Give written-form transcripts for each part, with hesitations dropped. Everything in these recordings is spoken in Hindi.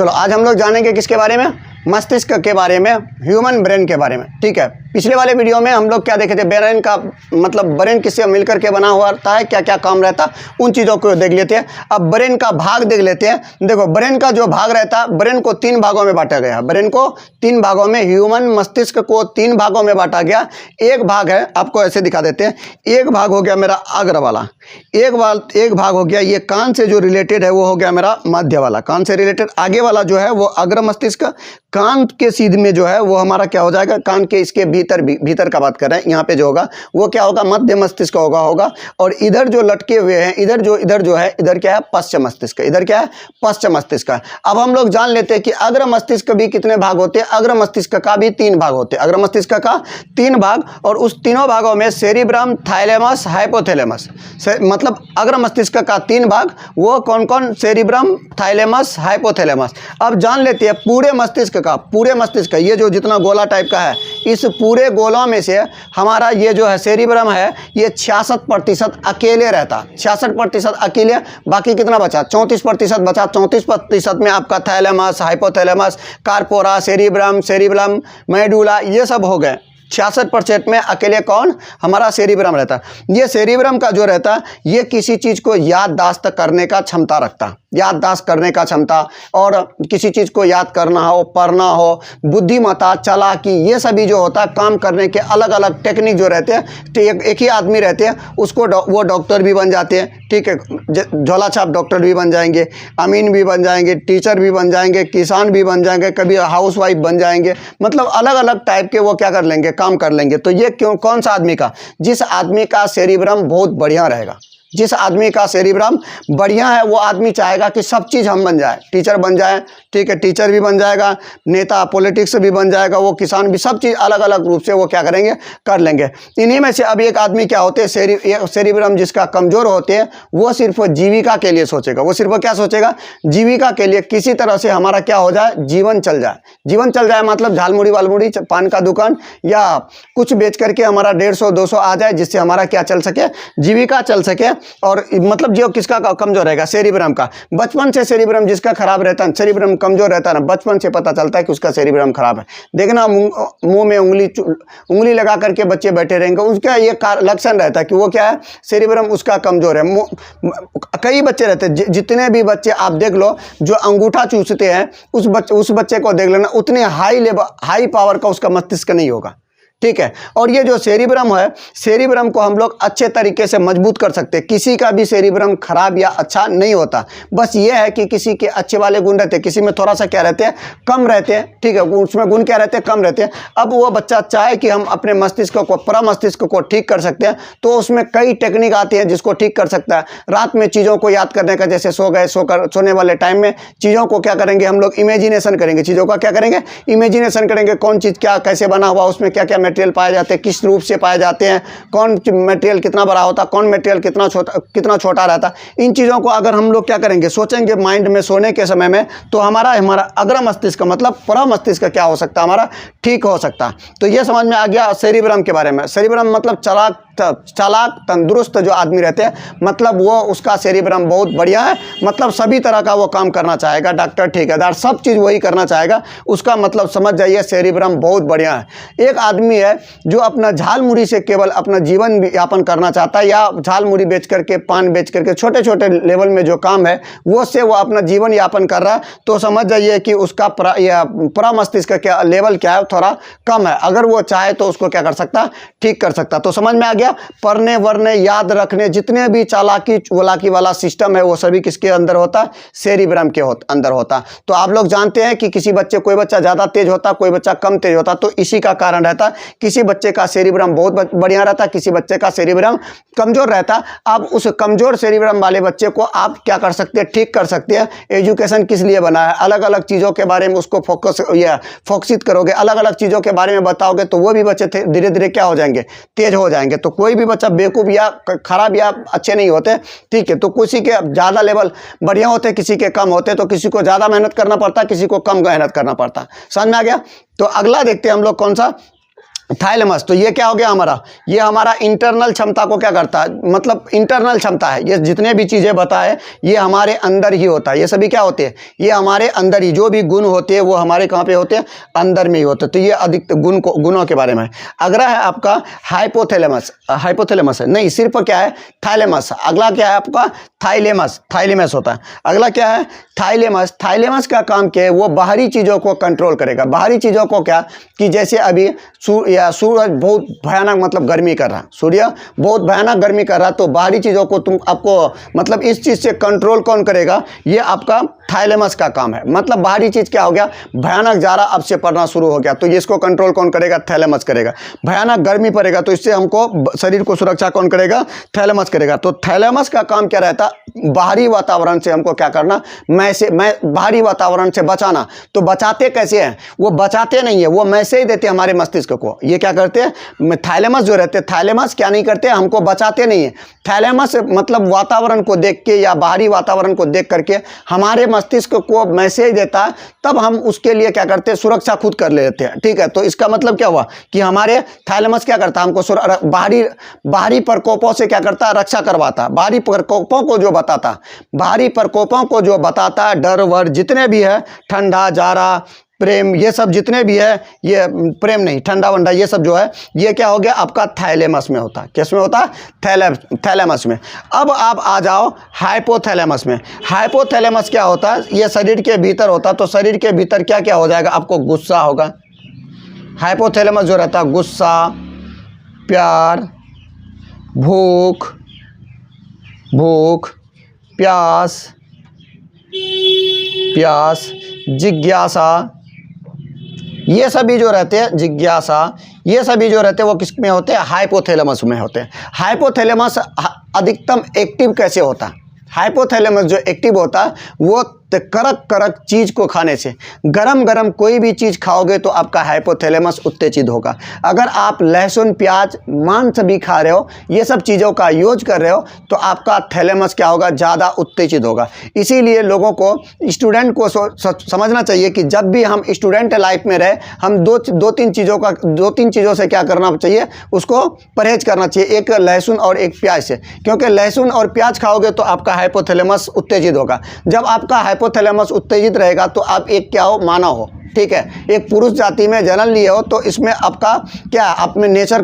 चलो आज हम लोग जानेंगे किसके बारे में, मस्तिष्क के बारे में, ह्यूमन ब्रेन के बारे में। ठीक है, पिछले वाले वीडियो में हम लोग क्या देखे थे, ब्रेन का मतलब ब्रेन किससे मिलकर के बना हुआ रहता है, क्या क्या काम रहता है, उन चीज़ों को देख लेते हैं। अब ब्रेन का भाग देख लेते हैं। देखो ब्रेन का जो भाग रहता है, ब्रेन को 3 भागों में बांटा गया है। ब्रेन को 3 भागों में, ह्यूमन मस्तिष्क को 3 भागों में बांटा गया। एक भाग है, आपको ऐसे दिखा देते हैं, एक भाग हो गया मेरा अग्र वाला, एक भाग हो गया ये कान से जो रिलेटेड है वो हो गया मेरा मध्य वाला, कान से रिलेटेड। आगे वाला जो है वो अग्र मस्तिष्क, कान के सीध में जो है वो हमारा क्या हो जाएगा, कान के इसके भीतर का बात कर रहे हैं, यहाँ पे जो होगा वो क्या होगा, मध्य मस्तिष्क होगा। और इधर जो लटके हुए हैं, इधर जो है, इधर क्या है, पश्चिम मस्तिष्क, इधर क्या है, पश्चिम मस्तिष्क। अब हम लोग जान लेते हैं कि अग्र मस्तिष्क भी कितने भाग होते हैं। अग्र मस्तिष्क का भी 3 भाग होते हैं, अग्र मस्तिष्क का 3 भाग। और उस तीनों भागों में सेरिब्रम, थाइलेमस, हाइपोथैलेमस, मतलब अग्र मस्तिष्क का 3 भाग, वो कौन कौन, सेरिब्रम, थाइलेमस, हाइपोथैलेमस। अब जान लेते हैं पूरे मस्तिष्क का, पूरे मस्तिष्क ये जो जितना गोला टाइप का है, इस पूरे गोलों में से हमारा ये जो है सेरिब्रम है, ये 66% अकेले रहता, 66% अकेले। बाकी कितना बचा, 34% बचा। 34% में आपका thalamus, hypothalamus, corpora, cerebrum, medulla, ये सब हो गए। 66% में अकेले कौन, हमारा सेरिब्रम रहता। ये सेरिब्रम का जो रहता, ये किसी चीज़ को याददाश्त करने का क्षमता रखता, याददाश्त करने का क्षमता, और किसी चीज़ को याद करना हो, पढ़ना हो, बुद्धिमत्ता, चालाकी, ये सभी जो होता है, काम करने के अलग अलग टेक्निक जो रहते हैं। तो एक ही आदमी रहते हैं, उसको वो डॉक्टर भी बन जाते हैं। ठीक है, झोला छाप डॉक्टर भी बन जाएंगे, अमीन भी बन जाएंगे, टीचर भी बन जाएंगे, किसान भी बन जाएंगे, कभी हाउसवाइफ बन जाएंगे, मतलब अलग अलग टाइप के वो क्या कर लेंगे, काम कर लेंगे। तो ये क्यों, कौन सा आदमी का, जिस आदमी का सेरिब्रम बहुत बढ़िया रहेगा, जिस आदमी का सेरिब्रम बढ़िया है, वो आदमी चाहेगा कि सब चीज़ हम बन जाए, टीचर बन जाए। ठीक है, टीचर भी बन जाएगा, नेता पॉलिटिक्स भी बन जाएगा, वो किसान भी, सब चीज़ अलग अलग रूप से वो क्या करेंगे, कर लेंगे। इन्हीं में से अब एक आदमी क्या होते हैं, सेरिब्रम जिसका कमज़ोर होते हैं, वो सिर्फ जीविका के लिए सोचेगा। वो सिर्फ क्या सोचेगा, जीविका के लिए, किसी तरह से हमारा क्या हो जाए, जीवन चल जाए। जीवन चल जाए मतलब झालमुड़ी वालमुड़ी, पान का दुकान या कुछ बेच करके हमारा 150-200 आ जाए, जिससे हमारा क्या चल सके, जीविका चल सके। और मतलब जो किसका कमजोर रहेगा, सेरिब्रम का। बचपन से सेरिब्रम जिसका खराब रहता है, सेरिब्रम कमजोर रहता है ना, बचपन से पता चलता है कि उसका सेरिब्रम खराब है। देखना मुंह में उंगली लगा करके बच्चे बैठे रहेंगे, उसका ये लक्षण रहता है कि वो क्या है, सेरिब्रम उसका कमजोर है। कई बच्चे रहते हैं, जितने भी बच्चे आप देख लो जो अंगूठा चूसते हैं, उस बच्चे को देख लेना, उतने हाई पावर का उसका मस्तिष्क नहीं होगा। ठीक है, और ये जो सेरिब्रम है, सेरिब्रम को हम लोग अच्छे तरीके से मजबूत कर सकते हैं। किसी का भी सेरिब्रम खराब या अच्छा नहीं होता, बस ये है कि किसी के अच्छे वाले गुण रहते हैं, किसी में थोड़ा सा क्या रहते हैं, कम रहते हैं। ठीक है, उसमें गुण क्या रहते हैं, कम रहते हैं। अब वो बच्चा चाहे कि हम अपने मस्तिष्क को, परमस्तिष्क को ठीक कर सकते हैं, तो उसमें कई टेक्निक आती है जिसको ठीक कर सकता है। रात में चीज़ों को याद करने का, जैसे सोने वाले टाइम में चीज़ों को क्या करेंगे हम लोग, इमेजिनेशन करेंगे, चीज़ों का क्या करेंगे, इमेजिनेशन करेंगे। कौन चीज़ क्या कैसे बना हुआ, उसमें क्या क्या मटेरियल पाए जाते हैं, किस रूप से पाए जाते हैं, कौन मटेरियल कितना बड़ा होता है, कौन मटेरियल कितना छोटा रहता है। इन चीज़ों को अगर हम लोग क्या करेंगे, सोचेंगे माइंड में सोने के समय में, तो हमारा अग्र मस्तिष्क मतलब पूरा मस्तिष्क क्या हो सकता है, हमारा ठीक हो सकता है। तो ये समझ में आ गया सेरिब्रम के बारे में। सेरिब्रम मतलब चालाक तंदुरुस्त जो आदमी रहते हैं, मतलब वो उसका सेरिब्रम बहुत बढ़िया है, मतलब सभी तरह का वो काम करना चाहेगा, डॉक्टर ठेकेदार सब चीज़ वही करना चाहेगा, उसका मतलब समझ जाइए सेरिब्रम बहुत बढ़िया है। एक आदमी है जो अपना झाल मुड़ी से केवल अपना जीवन यापन करना चाहता है, या झाल मुड़ी बेच करके, पान बेच करके, छोटे छोटे लेवल में जो काम है वो से वो अपना जीवन यापन कर रहा है, तो समझ जाइए कि उसका पूरा मस्तिष्क का लेवल क्या है, थोड़ा कम है। अगर वो चाहे तो उसको क्या कर सकता, ठीक कर सकता। तो समझ में आ गया, पढ़ने वरने याद रखने जितने भी चालाकी वलाकी वाला सिस्टम है, वो सभी किसके अंदर होता है, सेरिब्रम के अंदर होता। तो आप लोग जानते हैं कि कोई बच्चा ज़्यादा तेज होता, कोई बच्चा कम तेज होता, तो इसी का कारण रहता, किसी बच्चे का सेरिब्रम बहुत बढ़िया रहता, किसी बच्चे का सेरिब्रम कमजोर रहता। अब उस कमजोर सेरिब्रम वाले बच्चे को आप क्या कर सकते हैं, ठीक कर सकते हैं। एजुकेशन किस लिए बना है, अलग अलग चीज़ों के बारे में उसको फोकसित करोगे, अलग अलग चीज़ों के बारे में बताओगे, तो वो भी बच्चे धीरे धीरे क्या हो जाएंगे, तेज हो जाएंगे। तो कोई भी बच्चा बेवकूफ़ या खराब या अच्छे नहीं होते। ठीक है, तो किसी के ज़्यादा लेवल बढ़िया होते, किसी के कम होते, तो किसी को ज़्यादा मेहनत करना पड़ता, किसी को कम मेहनत करना पड़ता। समझ में आ गया। तो अगला देखते हैं हम लोग कौन सा, थाइलेमस। तो ये क्या हो गया हमारा, ये हमारा इंटरनल क्षमता को क्या करता है, मतलब इंटरनल क्षमता है। ये जितने भी चीज़ें बताए ये हमारे अंदर ही होता है, ये सभी क्या होते हैं, ये हमारे अंदर ही, जो भी गुण होते हैं वो हमारे कहाँ पे होते हैं, अंदर में ही होते हैं। तो ये अधिक गुणों के बारे में है। अगला है आपका हाइपोथैलेमस, हाइपोथैलेमस है नहीं, सिर्फ क्या है, थाइलेमस। अगला क्या है आपका, थाइलेमस, थाइलेमस होता है। अगला क्या है, थाइलेमस। थाइलेमस का काम क्या है, वो बाहरी चीज़ों को कंट्रोल करेगा। बाहरी चीज़ों को क्या, कि जैसे अभी सूरज बहुत भयानक मतलब गर्मी कर रहा, सूर्य बहुत भयानक गर्मी कर रहा, तो बाहरी चीज़ों को आपको मतलब इस चीज़ से कंट्रोल कौन करेगा, ये आपका थाइलेमस का काम है। मतलब बाहरी चीज़ क्या हो गया, भयानक जाड़ा अब से पड़ना शुरू हो गया, तो इसको कंट्रोल कौन करेगा, थैलेमस करेगा। भयानक गर्मी पड़ेगा तो इससे हमको शरीर को सुरक्षा कौन करेगा, थैलेमस करेगा। तो थैलेमस का काम क्या रहता, बाहरी वातावरण से हमको क्या करना, बाहरी वातावरण से बचाना। तो बचाते कैसे हैं, वो बचाते नहीं है, वो मैसेज देते हैं हमारे मस्तिष्क को। ये क्या करते हैं, थाइलेमस जो रहते हैं, थाइलेमस क्या नहीं करते, हमको बचाते नहीं है। थैलेमस मतलब वातावरण को देख के या बाहरी वातावरण को देख करके हमारे मस्तिष्क को मैसेज देता है, तब हम उसके लिए क्या करते हैं, सुरक्षा खुद कर लेते हैं। ठीक है, तो इसका मतलब क्या हुआ कि हमारे थैलेमस क्या करता है, हमको बाहरी प्रकोपों से क्या करता है, रक्षा करवाता है। बाहरी प्रकोपों को जो बताता, बाहरी प्रकोपों को जो बताता है, डर वर जितने भी है, ठंडा जाड़ा प्रेम, ये सब जितने भी है, ये प्रेम नहीं, ठंडा वंडा, ये सब जो है, ये क्या हो गया आपका थाइलेमस में होता है। किस में होता है, थैलेमस में। अब आप आ जाओ हाइपोथैलेमस में। हाइपोथैलेमस क्या होता है, ये शरीर के भीतर होता है। तो शरीर के भीतर क्या क्या हो जाएगा, आपको गुस्सा होगा। हाइपोथैलेमस जो रहता है, गुस्सा, प्यार, भूख, प्यास, जिज्ञासा, ये सभी जो रहते हैं, जिज्ञासा, ये सभी जो रहते हैं वो किस में होते हैं, हाइपोथैलेमस में होते हैं। हाइपोथैलेमस अधिकतम एक्टिव कैसे होता है, हाइपोथैलेमस जो एक्टिव होता है वो कड़क कड़क चीज़ को खाने से, गरम गरम कोई भी चीज़ खाओगे तो आपका हाइपोथैलेमस उत्तेजित होगा। अगर आप लहसुन प्याज मांस भी खा रहे हो, ये सब चीज़ों का यूज कर रहे हो, तो आपका थैलेमस क्या होगा, ज़्यादा उत्तेजित होगा। इसीलिए लोगों को, स्टूडेंट को समझना चाहिए कि जब भी हम स्टूडेंट लाइफ में रहे, हम दो तीन चीज़ों से क्या करना चाहिए, उसको परहेज करना चाहिए। एक लहसुन और एक प्याज से, क्योंकि लहसुन और प्याज खाओगे तो आपका हाइपोथैलेमस उत्तेजित होगा। जब आपका हाइपोथैलेमस उत्तेजित रहेगा तो आप एक क्या हो, मानव हो। ठीक है, एक पुरुष जाति में जन्म लिए हो, तो इसमें आपका क्या, आप में नेचर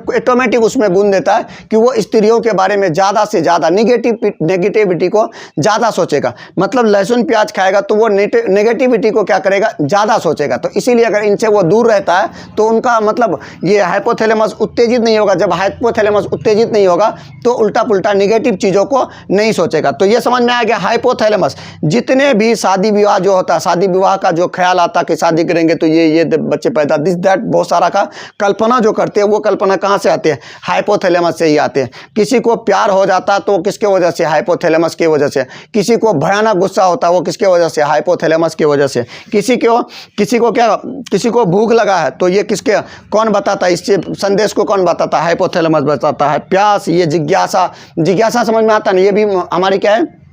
ऑटोमेटिक उसमें गुण देता है कि वो स्त्रियों के बारे में ज़्यादा से ज़्यादा नेगेटिविटी को ज़्यादा सोचेगा। मतलब लहसुन प्याज खाएगा तो वो नेगेटिविटी को क्या करेगा, ज़्यादा सोचेगा। तो इसीलिए अगर इनसे वो दूर रहता है तो उनका मतलब ये हाइपोथैलेमस उत्तेजित नहीं होगा। जब हाइपोथैलेमस उत्तेजित नहीं होगा तो उल्टा पुल्टा नेगेटिव चीज़ों को नहीं सोचेगा। तो ये समझ में आ गया, हाइपोथैलेमस जितने भी शादी विवाह जो होता है, शादी विवाह का जो ख्याल आता कि शादी करेंगे तो ये बच्चे पैदा, दिस दैट, बहुत सारा का कल्पना जो करते हैं, वो कल्पना कहाँ से आते हैं, हाइपोथैलेमस से ही आते हैं। किसी को प्यार हो जाता तो किसके वजह से, हाइपोथैलेमस की वजह से। किसी को भयानक गुस्सा होता वो किसके वजह से, हाइपोथैलेमस की वजह से। किसी को भूख लगा है तो ये किसके, कौन बताता है, इससे संदेश को कौन बताता है, हाइपोथैलेमस बताता है। प्यास, ये जिज्ञासा समझ में आता है, ये भी हमारी क्या है,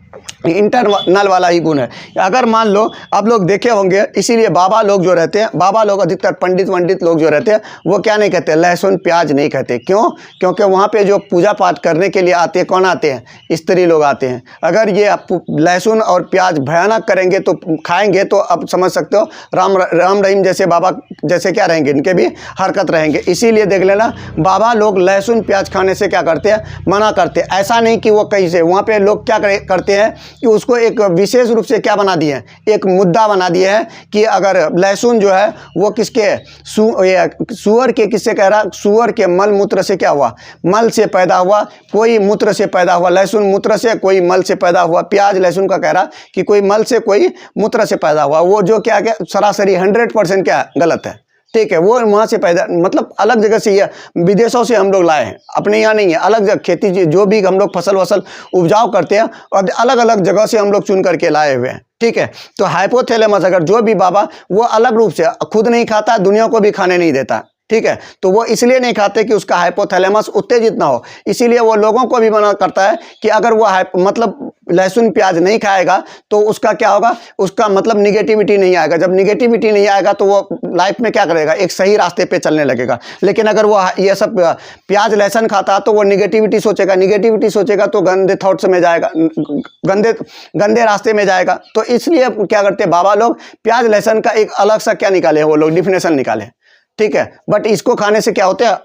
इंटरनल वाला ही गुण है। अगर मान लो आप लोग देखे होंगे, इसीलिए बाबा लोग जो रहते हैं, बाबा लोग अधिकतर पंडित लोग जो रहते हैं, वो क्या नहीं कहते, लहसुन प्याज नहीं कहते। क्यों, क्योंकि वहाँ पे जो पूजा पाठ करने के लिए आते हैं, कौन आते हैं, स्त्री लोग आते हैं। अगर ये आप लहसुन और प्याज भयानक करेंगे तो खाएंगे तो आप समझ सकते हो राम रहीम जैसे बाबा जैसे क्या रहेंगे, इनके भी हरकत रहेंगे। इसीलिए देख लेना, बाबा लोग लहसुन प्याज खाने से क्या करते हैं, मना करते हैं। ऐसा नहीं कि वो कहीं से, वहाँ पे लोग क्या करते हैं कि उसको एक विशेष रूप से क्या बना दिए हैं, एक मुद्दा बना दिए हैं कि अगर लहसुन जो है वो किसके, सुअर के, किससे कह रहा, सुअर के मल मूत्र से क्या हुआ, मल से पैदा हुआ, कोई मूत्र से पैदा हुआ। लहसुन मूत्र से, कोई मल से पैदा हुआ। प्याज लहसुन का कह रहा कि कोई मल से, कोई मूत्र से पैदा हुआ। वो जो क्या सरासरी 100% क्या गलत है। ठीक है, वो वहाँ से पैदा, मतलब अलग जगह से, ये विदेशों से हम लोग लाए हैं, अपने यहाँ नहीं है। अलग जगह खेती जो भी हम लोग फसल उपजाऊ करते हैं, और अलग अलग जगह से हम लोग चुन करके लाए हुए हैं। ठीक है, तो हाइपोथैलेमस अगर जो भी बाबा, वो अलग रूप से खुद नहीं खाता, दुनिया को भी खाने नहीं देता। ठीक है। तो वो इसलिए नहीं खाते कि उसका हाइपोथैलेमस उत्तेजित ना हो, इसीलिए वो लोगों को भी मना करता है कि अगर वो मतलब लहसुन प्याज नहीं खाएगा तो उसका क्या होगा, उसका मतलब निगेटिविटी नहीं आएगा। जब निगेटिविटी नहीं आएगा तो वो लाइफ में क्या करेगा, एक सही रास्ते पे चलने लगेगा। लेकिन अगर वो ये सब प्याज लहसुन खाता तो वो निगेटिविटी सोचेगा तो गंदे थॉट्स में जाएगा, गंदे रास्ते में जाएगा। तो इसलिए क्या करते हैं बाबा लोग, प्याज लहसुन का एक अलग सा क्या निकाले, वो लोग डिफिनेशन निकाले, ठीक है। बट इसको खाने से क्या होते हैं,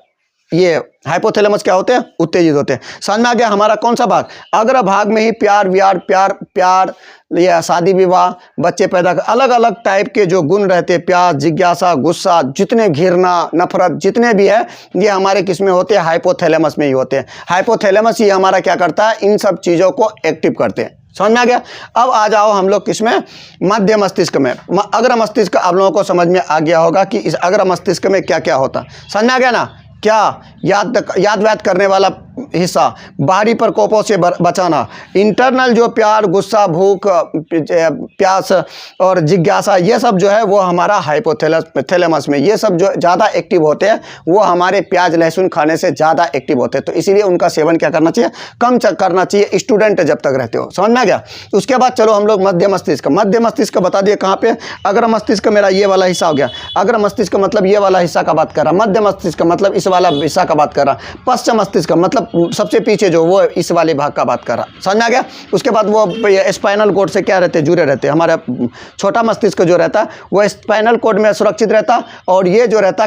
ये हाइपोथैलेमस क्या होते हैं, उत्तेजित होते हैं। समझ में आ गया हमारा कौन सा भाग, अग्र भाग में ही प्यार या शादी विवाह, बच्चे पैदा कर, अलग अलग टाइप के जो गुण रहते हैं, प्यार, जिज्ञासा, गुस्सा, जितने घृणा, नफरत जितने भी है, ये हमारे किस में होते हैं, हाइपोथैलेमस में ही होते हैं। हाइपोथैलेमस ही हमारा क्या करता है, इन सब चीज़ों को एक्टिव करते हैं। समझ में आ गया। अब आ जाओ हम लोग किसमें, मध्य मस्तिष्क में। अग्र मस्तिष्क आप लोगों को समझ में आ गया होगा कि इस अग्र मस्तिष्क में क्या क्या होता, समझ में आ गया ना। क्या याद वैद करने वाला हिस्सा, बाहरी प्रकोपों से बचाना, इंटरनल जो प्यार, गुस्सा, भूख, प्यास और जिज्ञासा, ये सब जो है वो हमारा हाइपोथैलेमस में, ये सब जो ज़्यादा एक्टिव होते हैं वो हमारे प्याज लहसुन खाने से ज़्यादा एक्टिव होते हैं। तो इसीलिए उनका सेवन क्या करना चाहिए, कम करना चाहिए, स्टूडेंट जब तक रहते हो। समझ में आ गया। उसके बाद चलो हम लोग मध्य मस्तिष्क बता दिए कहाँ पे, अग्र मस्तिष्क मेरा ये वाला हिस्सा हो गया। अग्र मस्तिष्क मतलब ये वाला हिस्सा का बात कर रहा, मध्य मस्तिष्क मतलब इस वाला हिस्सा का बात कर रहा, पश्चिम मस्तिष्क मतलब सबसे पीछे जो, वो इस वाले भाग का बात कर रहा। समझ में आ गया। उसके बाद वो स्पाइनल कोड से क्या रहते, जुड़े रहते। हमारा छोटा मस्तिष्क जो रहता है वो स्पाइनल कोड में सुरक्षित रहता, और ये जो रहता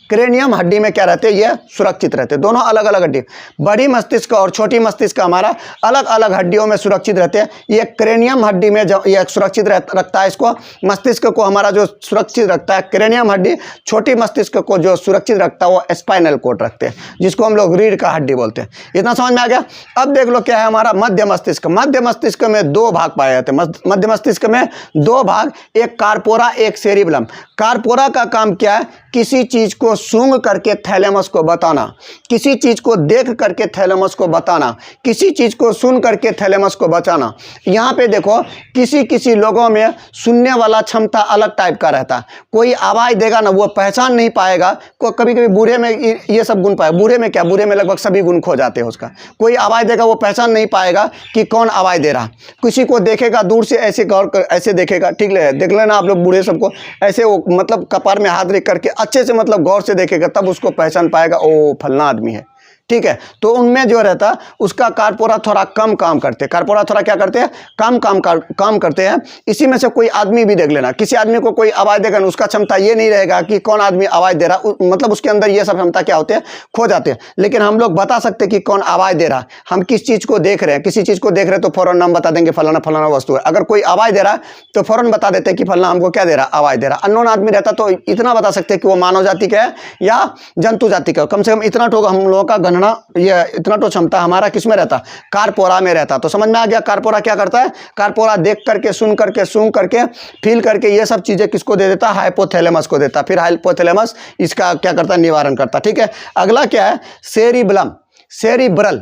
क्रेनियम हड्डी में क्या रहते हैं, ये सुरक्षित रहते। दोनों अलग अलग हड्डी, बड़ी मस्तिष्क और छोटी मस्तिष्क हमारा अलग अलग हड्डियों में सुरक्षित रहते हैं। ये क्रेनियम हड्डी में जब ये सुरक्षित रखता है, इसको मस्तिष्क को हमारा जो सुरक्षित रखता है क्रेनियम हड्डी, छोटी मस्तिष्क को जो सुरक्षित रखता है वो स्पाइनल कोड रखते हैं, जिसको हम लोग रीढ़ का हड्डी बोलते हैं। इतना समझ में आ गया। अब देख लो क्या है हमारा मध्य मस्तिष्क। मध्य मस्तिष्क में दो भाग पाए जाते हैं। मध्य मस्तिष्क में दो भाग, एक कार्पोरा, एक सेरिबलम। कार्पोरा का काम क्या है, किसी चीज को सूंघ करके थैलेमस को बताना, किसी चीज को देख करके थैलेमस को बताना, किसी चीज को सुन करके थैलेमस को बचाना। यहाँ पे देखो किसी लोगों में सुनने वाला क्षमता अलग टाइप का रहता है। कोई आवाज़ देगा ना वो पहचान नहीं पाएगा, कभी कभी बूढ़े में ये सब गुण पाए, बूढ़े में क्या, बूढ़े में लगभग सभी गुण खो जाते हैं उसका। कोई आवाज़ देगा वो पहचान नहीं पाएगा कि कौन आवाज़ दे रहा। किसी को देखेगा दूर से ऐसे ऐसे देखेगा, ठीक है, देख लेना आप लोग बूढ़े सबको, ऐसे वो मतलब कपार में हाथ रख करके अच्छे से मतलब गौर से देखेगा, तब उसको पहचान पाएगा ओ फलना आदमी है। ठीक है। तो उनमें जो रहता उसका कार्पोरा थोड़ा कम काम करते हैं। कार्पोरा थोड़ा क्या करते हैं, काम करते हैं। इसी में से कोई आदमी भी देख लेना, किसी आदमी को कोई आवाज़ देगा, उसका क्षमता ये नहीं रहेगा कि कौन आदमी आवाज़ दे रहा, मतलब उसके अंदर ये सब क्षमता क्या होते हैं, खो जाते हैं। लेकिन हम लोग बता सकते हैं कि कौन आवाज़ दे रहा, हम किस चीज़ को देख रहे हैं। किसी चीज़ को देख रहे हैं तो फ़ौरन नाम बता देंगे, फलाना फलाना वस्तु है। अगर कोई आवाज़ दे रहा है तो फ़ौरन बता देते हैं कि फलाना हमको क्या दे रहा, आवाज़ दे रहा। अननोन आदमी रहता तो इतना बता सकते हैं कि वो मानव जाति का है या जंतु जाति का। कम से कम इतना तो हम लोगों का गणना, ये इतना तो क्षमता हमारा किसमें रहता, कार्पोरा में रहता। तो समझ में आ गया कार्पोरा क्या करता है, कार्पोरा देख करके, सुन करके, सूंघ करके, फील करके, ये सब चीजें किसको दे देता, हाइपोथैलेमस को देता। फिर हाइपोथैलेमस इसका क्या करता, निवारण करता। ठीक है। अगला क्या है, सेरिबलम, सेरिब्रल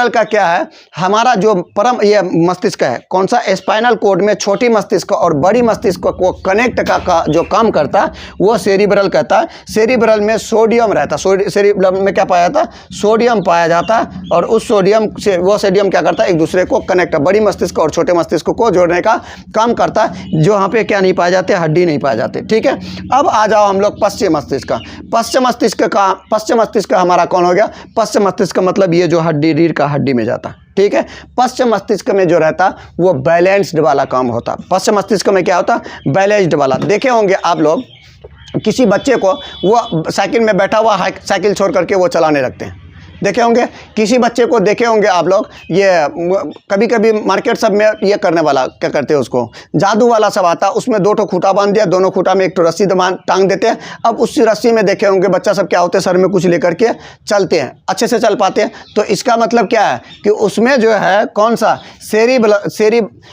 का क्या है, हमारा जो परम ये मस्तिष्क है, कौन सा, स्पाइनल कोड में छोटी मस्तिष्क और बड़ी मस्तिष्क को कनेक्ट का जो काम करता है वो सेरिब्रल कहता है। सेरिब्रल में सोडियम रहता है, सेरिब्रल में क्या पाया जाता है, सोडियम पाया जाता है, और उस सोडियम से वो सोडियम क्या करता है, एक दूसरे को कनेक्ट, बड़ी मस्तिष्क और छोटे मस्तिष्क को जोड़ने का काम करता है, जो यहाँ पे क्या नहीं पाए जाते, हड्डी नहीं पाए जाते। ठीक है। अब आ जाओ हम लोग पश्चिम मस्तिष्क। पश्चिम मस्तिष्क हमारा कौन हो गया, पश्चिम मस्तिष्क मतलब ये जो हड्डी, रीढ़ का हड्डी में जाता। ठीक है। पश्चिम मस्तिष्क में जो रहता वो बैलेंस्ड वाला काम होता। पश्चिम मस्तिष्क में क्या होता, बैलेंस्ड वाला। देखे होंगे आप लोग किसी बच्चे को, वो साइकिल में बैठा हुआ साइकिल छोड़ करके वो चलाने लगते हैं, देखे होंगे। किसी बच्चे को देखे होंगे आप लोग, ये कभी कभी मार्केट सब में ये करने वाला क्या करते हैं, उसको जादू वाला सब आता, उसमें दो ठो खूंटा बांध दिया, दोनों खूंटा में एक ठो रस्सी टांग देते हैं। अब उस रस्सी में देखे होंगे बच्चा सब क्या होते हैं, सर में कुछ लेकर के चलते हैं, अच्छे से चल पाते हैं। तो इसका मतलब क्या है कि उसमें जो है कौन सा,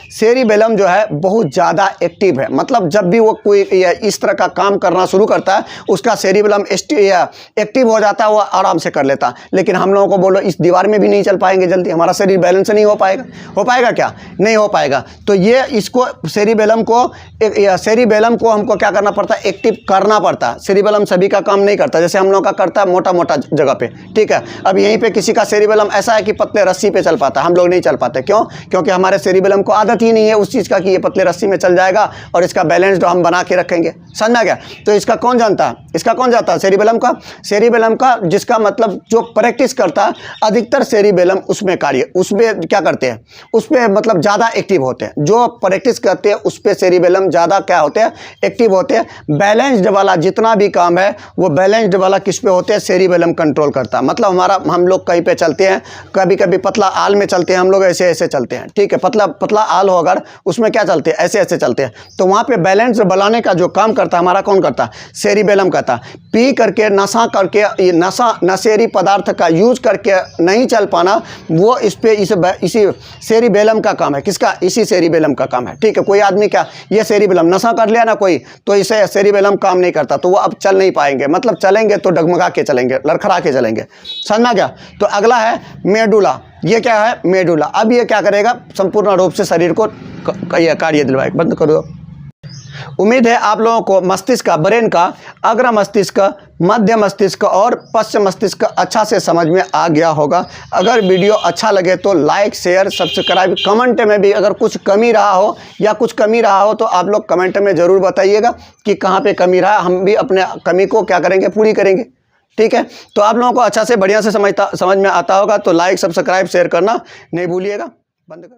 सेरिबेलम जो है बहुत ज़्यादा एक्टिव है। मतलब जब भी वो कोई इस तरह का काम करना शुरू करता है, उसका सेरिबेलम एक्टिव हो जाता है, वो आराम से कर लेता है। लेकिन हम लोगों को बोलो इस दीवार में भी नहीं चल पाएंगे जल्दी, हमारा शरीर बैलेंस नहीं हो पाएगा क्या? नहीं हो पाएगा। तो ये इसको सेरिबेलम को हमको क्या करना पड़ता है? एक्टिव करना पड़ता है। सेरिबेलम सभी का काम नहीं करता, जैसे हम लोग का करता है मोटा मोटा जगह पे, ठीक है। अब यहीं पे किसी का सेरिबेलम ऐसा है कि पतले रस्सी पे चल पाता है, हम लोग नहीं चल पाते। क्यों? क्योंकि हमारे सेरिबेलम को आदत ही नहीं है उस चीज़ का कि ये पतले रस्सी में चल जाएगा और इसका बैलेंस जो हम बना के रखेंगे। समझा गया? तो इसका कौन जानता है? इसका कौन जानता है? सेरिबेलम का जिसका मतलब जो प्रैक्टिस करता है, अधिकतर सेरिबेलम उसमें क्या करते हैं, उस पर मतलब ज़्यादा एक्टिव होते हैं। जो प्रैक्टिस करते हैं उस पर सेरिबेलम ज़्यादा क्या होते हैं? एक्टिव होते हैं। बैलेंस्ड वाला जितना भी काम है वो बैलेंस्ड वाला किस पे होते हैं? सेरिबेलम कंट्रोल करता है। मतलब हम लोग कहीं पे चलते हैं, कभी कभी पतला आल में चलते हैं, हम लोग ऐसे ऐसे चलते हैं, ठीक है। पतला आल हो अगर, उसमें क्या चलते हैं? ऐसे ऐसे चलते हैं। तो वहाँ पे बैलेंस बनाने का जो काम करता है हमारा कौन करता है? सेरिबेलम करता है। पी करके नशा करके ये नशेरी पदार्थ का यूज करके नहीं चल पाना, वो इसी सेरिबेलम का काम है। किसका? इसी सेरिबेलम का काम है, ठीक है। कोई आदमी क्या ये सेरिबेलम नशा कर लिया ना कोई, तो इसे सेरिबेलम काम नहीं करता, तो वो अब चल नहीं पाएंगे। मतलब चलेंगे तो डगमगा के चलेंगे, लड़खड़ा के चलेंगे। समझना क्या? तो अगला है मेडुला। ये क्या है? मेडुला। अब ये क्या करेगा? संपूर्ण रूप से शरीर को कार्य दिलवाएगा। बंद करो। उम्मीद है आप लोगों को मस्तिष्क का, ब्रेन का, अग्र मस्तिष्क, मध्य मस्तिष्क और पश्चिम मस्तिष्क अच्छा से समझ में आ गया होगा। अगर वीडियो अच्छा लगे तो लाइक, शेयर, सब्सक्राइब। कमेंट में भी अगर कुछ कमी रहा हो तो आप लोग कमेंट में ज़रूर बताइएगा कि कहाँ पे कमी रहा। हम भी अपने कमी को क्या करेंगे? पूरी करेंगे, ठीक है। तो आप लोगों को अच्छा से बढ़िया से समझ में आता होगा तो लाइक, सब्सक्राइब, शेयर करना नहीं भूलिएगा। बंद कर।